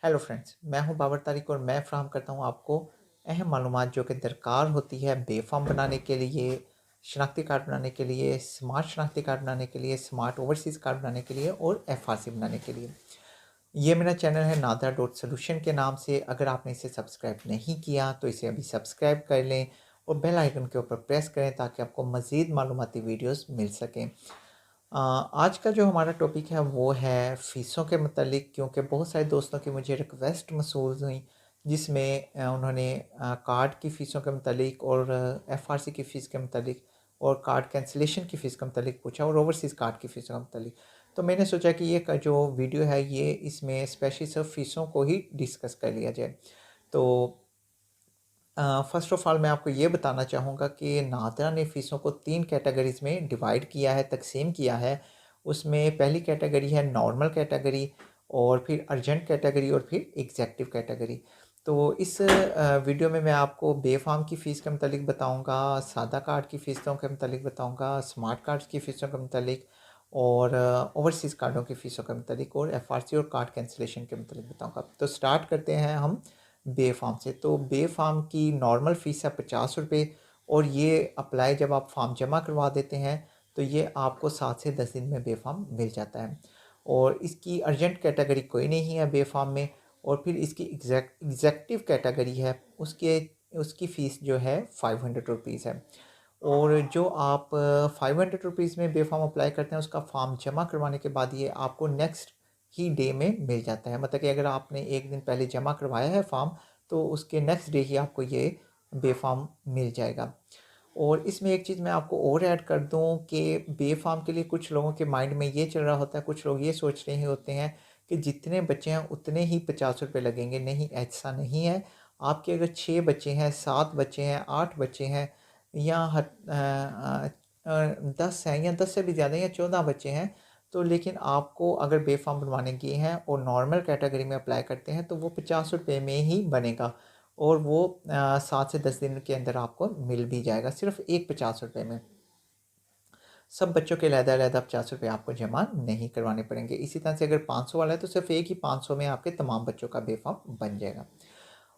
Hello friends, मैं हूं बाबर तारिक और मैं फ़राहम करता हूं आपको अहम मालूमात जो कि दरकार होती है बेफाम बनाने के लिए, शनाख्ती कार्ड बनाने के लिए, स्मार्ट शनाख्ती कार्ड बनाने के लिए, स्मार्ट ओवरसीज़ कार्ड बनाने के लिए और एफआरसी बनाने के लिए। ये मेरा चैनल है नादरा डॉट सोल्यूशन के नाम से। अगर आपने इसे सब्सक्राइब नहीं किया तो इसे अभी सब्सक्राइब कर लें और बेल आइकन के ऊपर प्रेस करें ताकि आपको मज़ीद मालूमाती वीडियोस मिल सकें। आज का जो हमारा टॉपिक है वो है फ़ीसों के मतलब, क्योंकि बहुत सारे दोस्तों की मुझे रिक्वेस्ट मसूल हुई जिसमें उन्होंने कार्ड की फ़ीसों के मतलब और एफआरसी की फ़ीस के मतलब और कार्ड कैंसिलेशन की फ़ीस के मतलब पूछा और ओवरसीज़ कार्ड की फ़ीस का मतलब। तो मैंने सोचा कि ये जो वीडियो है ये इसमें स्पेशली सिर्फ फ़ीसों को ही डिस्कस कर लिया जाए। तो फ़र्स्ट ऑफ़ ऑल मैं आपको ये बताना चाहूँगा कि नादरा ने फ़ीसों को 3 कैटेगरीज़ में डिवाइड किया है, तक़सीम किया है। उसमें पहली कैटेगरी है नॉर्मल कैटेगरी और फिर अर्जेंट कैटेगरी और फिर एग्ज़ेक्टिव कैटेगरी। तो इस वीडियो में मैं आपको बेफ़ाम की फ़ीस के मतलब बताऊँगा, सादा कार्ड की फ़ीसों के मतलब बताऊँगा, स्मार्ट कार्ड्स की फ़ीसों के मतलब और ओवरसीज़ कार्डों की फ़ीसों के मतलब और एफआरसी और कार्ड कैंसिलेशन के मतलब बताऊँगा। तो स्टार्ट करते हैं हम बे फार्म से। तो बे फार्म की नॉर्मल फ़ीस है 50 रुपये और ये अप्लाई जब आप फॉर्म जमा करवा देते हैं तो ये आपको 7 से 10 दिन में बे फार्म मिल जाता है। और इसकी अर्जेंट कैटेगरी कोई नहीं है बे फार्म में। और फिर इसकी एग्जेक्टिव कैटेगरी है, उसके उसकी फ़ीस जो है 500 रुपीज़ है। और जो आप 500 रुपीज़ में बे फार्म अप्लाई करते हैं उसका फॉर्म जमा करवाने के बाद ये आपको नेक्स्ट ही डे में मिल जाता है। मतलब कि अगर आपने एक दिन पहले जमा करवाया है फॉर्म तो उसके नेक्स्ट डे ही आपको ये बे फार्म मिल जाएगा। और इसमें एक चीज़ मैं आपको और ऐड कर दूं कि बे फार्म के लिए कुछ लोगों के माइंड में ये चल रहा होता है, कुछ लोग ये सोच रहे होते हैं कि जितने बच्चे हैं उतने ही 50 रुपये लगेंगे। नहीं, ऐसा नहीं है। आपके अगर 6 बच्चे हैं, 7 बच्चे हैं, 8 बच्चे हैं या 10 हैं या 10 से भी ज़्यादा या 14 बच्चे हैं, तो लेकिन आपको अगर बे फार्म बनवाने गए हैं और नॉर्मल कैटेगरी में अप्लाई करते हैं तो वो 50 रुपये में ही बनेगा और वो 7 से 10 दिन के अंदर आपको मिल भी जाएगा, सिर्फ एक 50 रुपये में। सब बच्चों के अलग-अलग 50 रुपये आपको जमा नहीं करवाने पड़ेंगे। इसी तरह से अगर 500 वाला है तो सिर्फ एक ही 500 में आपके तमाम बच्चों का बे फार्म बन जाएगा।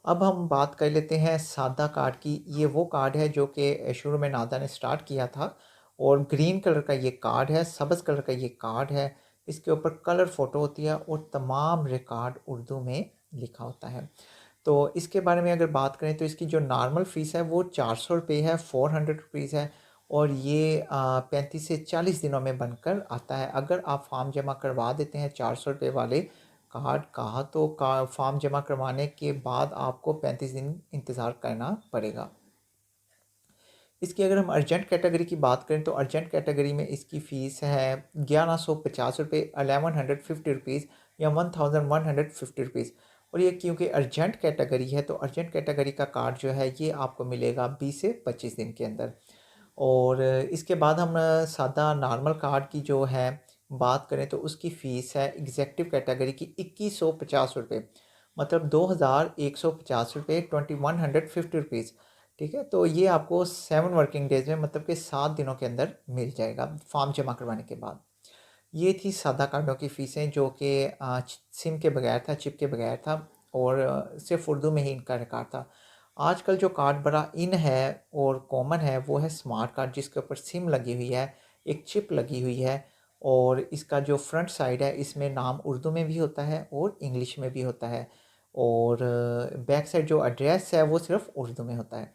अब हम बात कर लेते हैं सादा कार्ड की। ये वो कार्ड है जो कि शुरू में नादा ने स्टार्ट किया था और ग्रीन कलर का ये कार्ड है, सब्ज़ कलर का ये कार्ड है। इसके ऊपर कलर फ़ोटो होती है और तमाम रिकॉर्ड उर्दू में लिखा होता है। तो इसके बारे में अगर बात करें तो इसकी जो नॉर्मल फ़ीस है वो 400 रुपये है, 400 रुपीज़ है। और ये 35 से 40 दिनों में बनकर आता है। अगर आप फॉर्म जमा करवा देते हैं 400 रुपये वाले कार्ड का तो फॉर्म जमा करवाने के बाद आपको 35 दिन इंतज़ार करना पड़ेगा। इसकी अगर हम अर्जेंट कैटेगरी की बात करें तो अर्जेंट कैटेगरी में इसकी फ़ीस है 1150 रुपये, 1150 रुपीज़ या 1150 रुपीज़। और ये क्योंकि अर्जेंट कैटेगरी है तो अर्जेंट कैटेगरी का कार्ड जो है ये आपको मिलेगा 20 से 25 दिन के अंदर। और इसके बाद हम सादा नॉर्मल कार्ड की जो है बात करें तो उसकी फ़ीस है एग्जेक्टिव कैटेगरी की 2150 रुपये, मतलब 2150 रुपये, 2150 रुपीज़। ठीक है, तो ये आपको 7 वर्किंग डेज में मतलब कि 7 दिनों के अंदर मिल जाएगा फॉर्म जमा करवाने के बाद। ये थी सादा कार्डों की फ़ीसें जो कि सिम के बगैर था, चिप के बगैर था और सिर्फ उर्दू में ही इनका रिकॉर्ड था। आजकल जो कार्ड बड़ा इन है और कॉमन है वो है स्मार्ट कार्ड, जिसके ऊपर सिम लगी हुई है, एक चिप लगी हुई है और इसका जो फ्रंट साइड है इसमें नाम उर्दू में भी होता है और इंग्लिश में भी होता है और बैक साइड जो एड्रेस है वो सिर्फ उर्दू में होता है।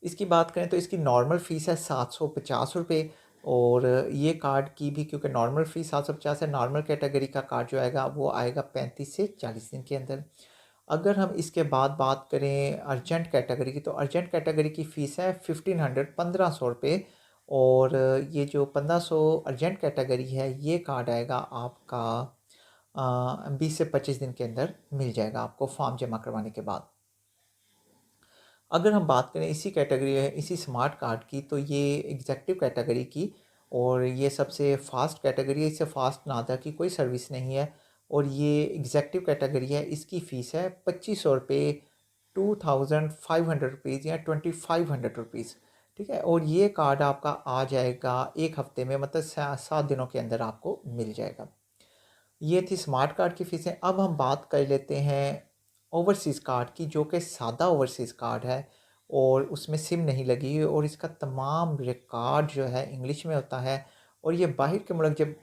इसकी बात करें तो इसकी नॉर्मल फ़ीस है 750 रुपये और ये कार्ड की भी क्योंकि नॉर्मल फ़ीस 750 है, नॉर्मल कैटेगरी का कार्ड जो आएगा वो आएगा 35 से 40 दिन के अंदर। अगर हम इसके बाद बात करें अर्जेंट कैटेगरी की तो अर्जेंट कैटेगरी की फ़ीस है 1500, 1500 रुपये। और ये जो 1500 अर्जेंट कैटेगरी है ये कार्ड आएगा आपका 20 से 25 दिन के अंदर मिल जाएगा आपको फॉर्म जमा करवाने के बाद। अगर हम बात करें इसी कैटेगरी है इसी स्मार्ट कार्ड की तो ये एग्जेक्टिव कैटेगरी की और ये सबसे फ़ास्ट कैटेगरी है, इससे फ़ास्ट नादा की कोई सर्विस नहीं है। और ये एग्जेक्टिव कैटेगरी है, इसकी फ़ीस है 2500 रुपये, 2500 रुपीज़ या 2500 रुपीज़। ठीक है, और ये कार्ड आपका आ जाएगा एक हफ़्ते में, मतलब 7 दिनों के अंदर आपको मिल जाएगा। ये थी स्मार्ट कार्ड की फ़ीसें। अब हम बात कर लेते हैं ओवरसीज़ कार्ड की, जो कि सादा ओवरसीज़ कार्ड है और उसमें सिम नहीं लगी हुई और इसका तमाम रिकॉर्ड जो है इंग्लिश में होता है और ये बाहर के मुल्क जब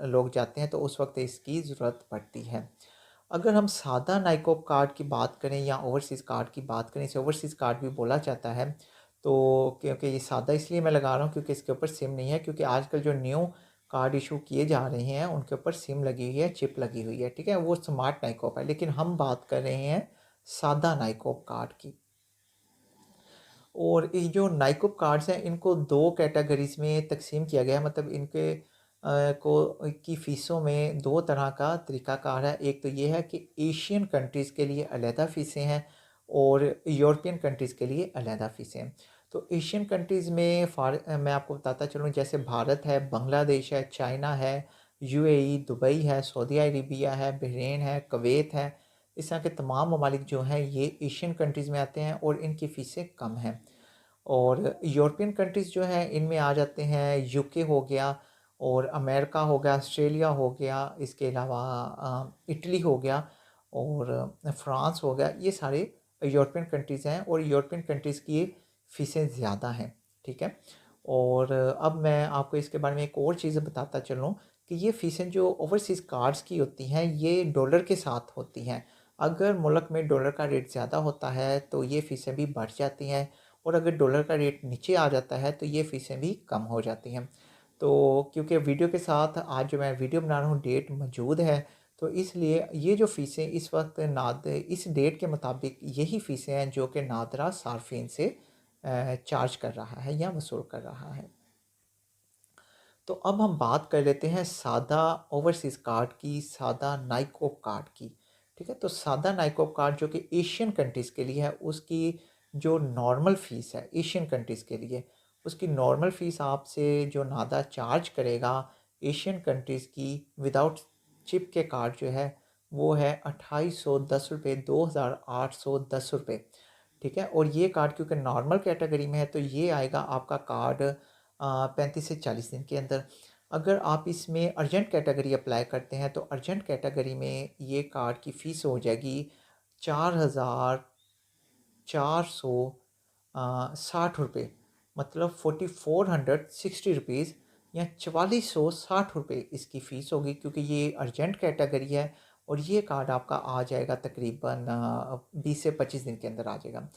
लोग जाते हैं तो उस वक्त इसकी ज़रूरत पड़ती है। अगर हम सादा नाइकोप कार्ड की बात करें या ओवरसीज़ कार्ड की बात करें, इसे ओवरसीज़ कार्ड भी बोला जाता है, तो क्योंकि ये सादा इसलिए मैं लगा रहा हूँ क्योंकि इसके ऊपर सिम नहीं है, क्योंकि आजकल जो न्यू कार्ड इशू किए जा रहे हैं उनके ऊपर सिम लगी हुई है, चिप लगी हुई है, ठीक है, वो स्मार्ट नाइकोप है, लेकिन हम बात कर रहे हैं सादा नाइकोप कार्ड की। और ये जो नाइकोप कार्ड्स हैं इनको दो कैटेगरीज में तकसीम किया गया है, मतलब इनके को की फ़ीसों में दो तरह का तरीक़ाकार है। एक तो ये है कि एशियन कंट्रीज़ के लिए अलहदा फ़ीसें हैं और यूरोपियन कंट्रीज़ के लिए अलहदा फ़ीसें हैं। तो एशियन कंट्रीज़ में मैं आपको बताता चलूँ, जैसे भारत है, बांग्लादेश है, चाइना है, यूएई, दुबई है, सऊदी अरेबिया है, बहरीन है, कुवैत है, इस तरह के तमाम ममालिक जो हैं ये एशियन कंट्रीज़ में आते हैं और इनकी फ़ीसें कम हैं। और यूरोपियन कंट्रीज़ जो हैं इनमें आ जाते हैं यूके हो गया और अमेरिका हो गया, ऑस्ट्रेलिया हो गया, इसके अलावा इटली हो गया और फ्रांस हो गया। ये सारे यूरोपियन कंट्रीज़ हैं और यूरोपियन कंट्रीज़ की फ़ीसें ज़्यादा हैं, ठीक है। और अब मैं आपको इसके बारे में एक और चीज़ बताता चलूँ कि ये फ़ीसें जो ओवरसीज़ कार्ड्स की होती हैं ये डॉलर के साथ होती हैं। अगर मुल्क में डॉलर का रेट ज़्यादा होता है तो ये फ़ीसें भी बढ़ जाती हैं और अगर डॉलर का रेट नीचे आ जाता है तो ये फ़ीसें भी कम हो जाती हैं। तो क्योंकि वीडियो के साथ आज जो मैं वीडियो बना रहा हूँ डेट मौजूद है, तो इसलिए ये जो फ़ीसें इस वक्त इस डेट के मुताबिक यही फ़ीसें हैं जो कि नादरा सार्फिन से चार्ज कर रहा है या वसूल कर रहा है। तो अब हम बात कर लेते हैं सादा ओवरसीज़ कार्ड की, सादा नाइकोप कार्ड की, ठीक है। तो सादा नाइकोप कार्ड जो कि एशियन कंट्रीज़ के लिए है, उसकी जो नॉर्मल फ़ीस है एशियन कंट्रीज़ के लिए, उसकी नॉर्मल फ़ीस आपसे जो नादा चार्ज करेगा एशियन कंट्रीज़ की विदाउट चिप के कार्ड जो है वो है 2810 रुपये, 2810 रुपये, ठीक है। और ये कार्ड क्योंकि नॉर्मल कैटेगरी में है तो ये आएगा आपका कार्ड 35 से 40 दिन के अंदर। अगर आप इसमें अर्जेंट कैटेगरी अप्लाई करते हैं तो अर्जेंट कैटेगरी में ये कार्ड की फ़ीस हो जाएगी 4,460 रुपये, मतलब 4460 रुपीज़ या 4460 रुपये इसकी फ़ीस होगी, क्योंकि ये अर्जेंट कैटेगरी है और ये कार्ड आपका आ जाएगा तकरीबन 20 से 25 दिन के अंदर आ जाएगा।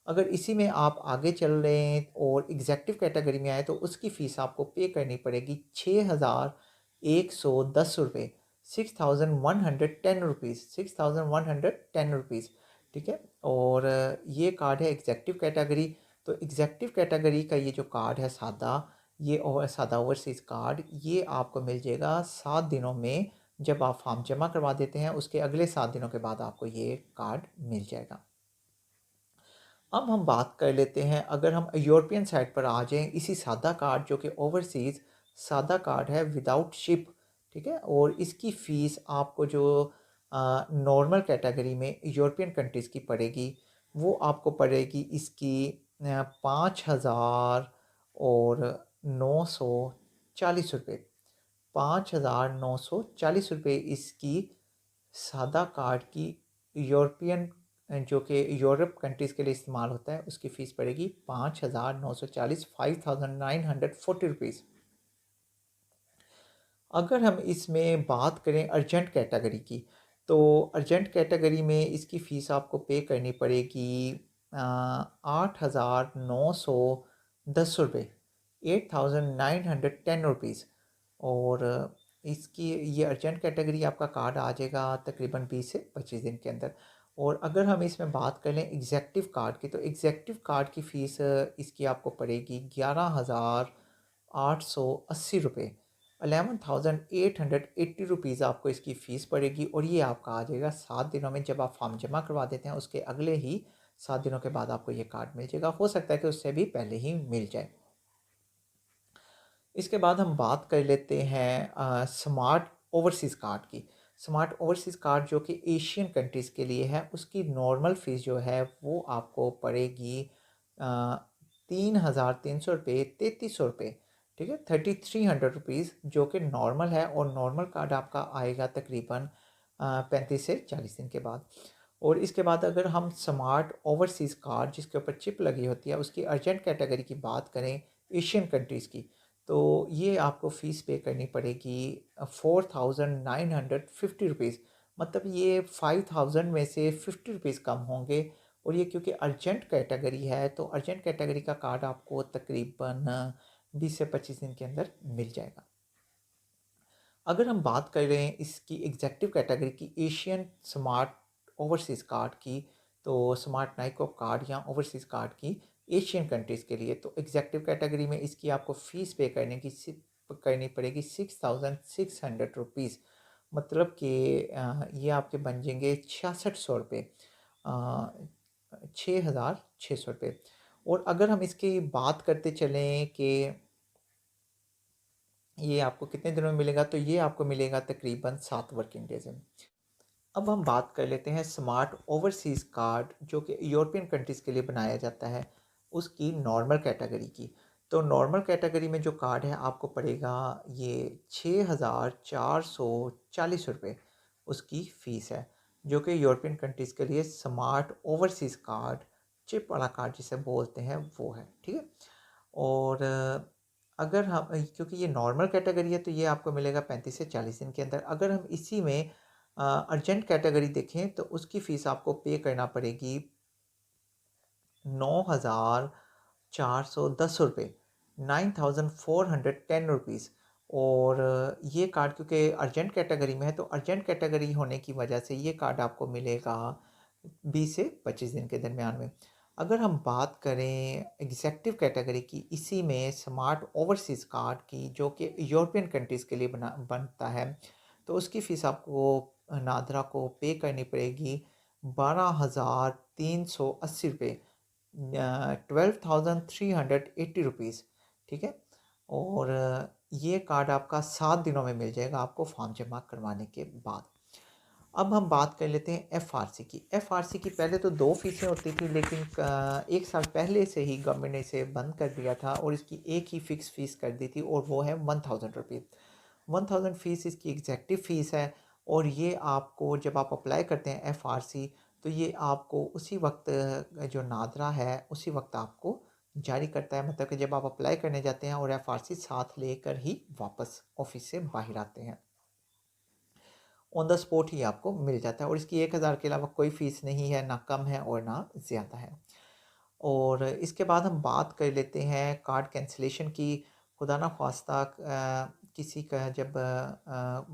अगर इसी में आप आगे चल रहे हैं और एग्जेक्टिव कैटेगरी में आए तो उसकी फ़ीस आपको पे करनी पड़ेगी 6110 रुपये, 6110 रुपीज़, 6110 रुपीज़, ठीक है। और ये कार्ड है एग्जेक्टिव कैटेगरी। तो एग्जेक्टिव कैटेगरी का ये जो कार्ड है सादा, ये सादा ओवरसीज़ कार्ड, ये आपको मिल जाएगा 7 दिनों में। जब आप फॉर्म जमा करवा देते हैं उसके अगले 7 दिनों के बाद आपको ये कार्ड मिल जाएगा। अब हम बात कर लेते हैं, अगर हम यूरोपियन साइड पर आ जाएं, इसी सादा कार्ड जो कि ओवरसीज़ सादा कार्ड है विदाउट शिप, ठीक है। और इसकी फ़ीस आपको जो नॉर्मल कैटेगरी में यूरोपियन कंट्रीज़ की पड़ेगी वो आपको पड़ेगी इसकी 5,940 रुपये, 5,940 रुपये इसकी सादा कार्ड की यूरोपियन जो कि यूरोप कंट्रीज़ के लिए इस्तेमाल होता है उसकी फ़ीस पड़ेगी 5,940, 5,940 रुपीज़। अगर हम इसमें बात करें अर्जेंट कैटेगरी की, तो अर्जेंट कैटेगरी में इसकी फ़ीस आपको पे करनी पड़ेगी 8,910 रुपये, 8,910 रुपीज़। और इसकी ये अर्जेंट कैटेगरी आपका कार्ड आ जाएगा तकरीबन 20 से 25 दिन के अंदर। और अगर हम इसमें बात कर लें एग्जेक्टिव कार्ड की, तो एग्जेक्टिव कार्ड की फ़ीस इसकी आपको पड़ेगी 11,880 रुपये, 11,880 रुपीज़ आपको इसकी फ़ीस पड़ेगी। और ये आपका आ जाएगा 7 दिनों में। जब आप फॉर्म जमा करवा देते हैं उसके अगले ही 7 दिनों के बाद आपको ये कार्ड मिल जाएगा, हो सकता है कि उससे भी पहले ही मिल जाए। इसके बाद हम बात कर लेते हैं स्मार्ट ओवरसीज़ कार्ड की। स्मार्ट ओवरसीज़ कार्ड जो कि एशियन कंट्रीज़ के लिए है, उसकी नॉर्मल फ़ीस जो है वो आपको पड़ेगी 3,300 रुपये, 3,300 रुपये, ठीक है, 3300 रुपीज़ जो कि नॉर्मल है, और नॉर्मल कार्ड आपका आएगा तकरीबन 35 से 40 दिन के बाद। और इसके बाद अगर हम स्मार्ट ओवरसीज़ कार्ड जिसके ऊपर चिप लगी होती है उसकी अर्जेंट कैटेगरी की बात करें एशियन कंट्रीज़ की, तो ये आपको फ़ीस पे करनी पड़ेगी 4950 रुपीज़। मतलब ये 5000 में से 50 रुपीज़ कम होंगे। और ये क्योंकि अर्जेंट कैटेगरी है तो अर्जेंट कैटेगरी का कार्ड आपको तकरीबन 20 से 25 दिन के अंदर मिल जाएगा। अगर हम बात कर रहे हैं इसकी एग्जेक्टिव कैटेगरी की एशियन स्मार्ट ओवरसीज़ कार्ड की, तो स्मार्ट नाइको कार्ड या ओवरसीज़ कार्ड की एशियन कंट्रीज़ के लिए, तो एग्जेक्टिव कैटेगरी में इसकी आपको फ़ीस पे करनी पड़ेगी 6600 रुपीज़। मतलब कि ये आपके बन जाएंगे 6600 रुपये, 6600 रुपये। और अगर हम इसकी बात करते चलें कि ये आपको कितने दिनों में मिलेगा, तो ये आपको मिलेगा तकरीबन 7 वर्किंग डेज़ में। अब हम बात कर लेते हैं स्मार्ट ओवरसीज़ कार्ड जो कि यूरोपियन कंट्रीज़ के लिए बनाया जाता है, उसकी नॉर्मल कैटेगरी की। तो नॉर्मल कैटेगरी में जो कार्ड है आपको पड़ेगा ये 6440 रुपये उसकी फ़ीस है, जो कि यूरोपियन कंट्रीज़ के लिए स्मार्ट ओवरसीज़ कार्ड, चिप वाला कार्ड जिसे बोलते हैं वो है, ठीक है। और अगर हम क्योंकि ये नॉर्मल कैटेगरी है तो ये आपको मिलेगा 35 से 40 दिन के अंदर। अगर हम इसी में अर्जेंट कैटेगरी देखें तो उसकी फ़ीस आपको पे करना पड़ेगी 9410 रुपये, 9410 रुपीज़। और ये कार्ड क्योंकि अर्जेंट कैटेगरी में है तो अर्जेंट कैटेगरी होने की वजह से ये कार्ड आपको मिलेगा 20 से 25 दिन के दरमियान में। अगर हम बात करें एग्जेक्टिव कैटेगरी की, इसी में स्मार्ट ओवरसीज़ कार्ड की जो कि यूरोपियन कंट्रीज़ के लिए बनता है, तो उसकी फ़ीस आपको नादरा को पे करनी पड़ेगी 12,380 रुपये, 12,380 रुपीज़, ठीक है। और ये कार्ड आपका 7 दिनों में मिल जाएगा आपको फॉर्म जमा करवाने के बाद। अब हम बात कर लेते हैं एफआरसी की। एफआरसी की पहले तो 2 फ़ीसें होती थी, लेकिन 1 साल पहले से ही गवर्नमेंट ने इसे बंद कर दिया था और इसकी एक ही फ़िक्स फ़ीस कर दी थी और वो है 1000 रुपये। 1000 फ़ीस इसकी एग्जेक्टिव फ़ीस है। और ये आपको जब आप अप्लाई करते हैं एफआरसी, तो ये आपको उसी वक्त जो नादरा है उसी वक्त आपको जारी करता है। मतलब कि जब आप अप्लाई करने जाते हैं और एफआरसी साथ लेकर ही वापस ऑफिस से बाहर आते हैं, ऑन द स्पॉट ही आपको मिल जाता है। और इसकी 1000 के अलावा कोई फ़ीस नहीं है, ना कम है और ना ज़्यादा है। और इसके बाद हम बात कर लेते हैं कार्ड कैंसिलेशन की। खुदा ना ख्वास्ता किसी का जब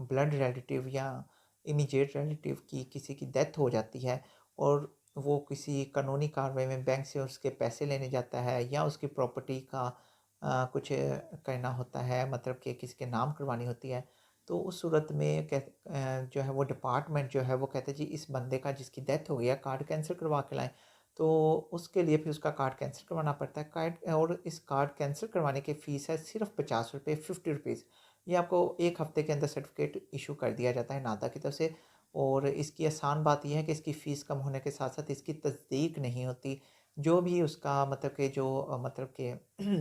ब्लड रिलेटिव या इमीडिएट रिलेटिव की किसी की डेथ हो जाती है और वो किसी कानूनी कार्रवाई में बैंक से उसके पैसे लेने जाता है या उसकी प्रॉपर्टी का कुछ करना होता है, मतलब कि किसी के नाम करवानी होती है, तो उस सूरत में जो है वो डिपार्टमेंट जो है वो कहते हैं जी इस बंदे का जिसकी डेथ हो गई है कार्ड कैंसिल करवा के लाएं। तो उसके लिए फिर उसका कार्ड कैंसिल करवाना पड़ता है। कार्ड और इस कार्ड कैंसिल करवाने की फ़ीस है सिर्फ 50 रुपये, 50 रुपीज़। ये आपको 1 हफ़्ते के अंदर सर्टिफिकेट इशू कर दिया जाता है नादा की तरफ से। और इसकी आसान बात यह है कि इसकी फ़ीस कम होने के साथ साथ इसकी तस्दीक नहीं होती। जो भी उसका मतलब कि जो मतलब कि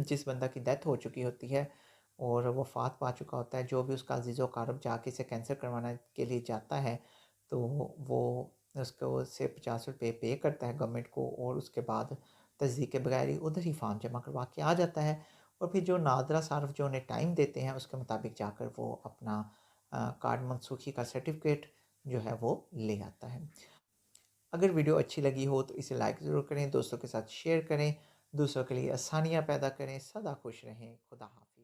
जिस बंदा की डेथ हो चुकी होती है और वफ़ात पा चुका होता है, जो भी उसका अज़ीज़ो क़ारब जाके इसे कैंसिल करवाने के लिए जाता है, तो वो उसको से 50 रुपये पे करता है गवर्नमेंट को और उसके बाद तस्दीक के बगैर ही उधर ही फॉर्म जमा करवा के आ जाता है। और फिर जो नादरा सार्फ जो उन्हें टाइम देते हैं उसके मुताबिक जाकर वो अपना कार्ड मनसूखी का सर्टिफिकेट जो है वो ले आता है। अगर वीडियो अच्छी लगी हो तो इसे लाइक ज़रूर करें, दोस्तों के साथ शेयर करें, दूसरों के लिए आसानियाँ पैदा करें। सदा खुश रहें। खुदा हाफिज़।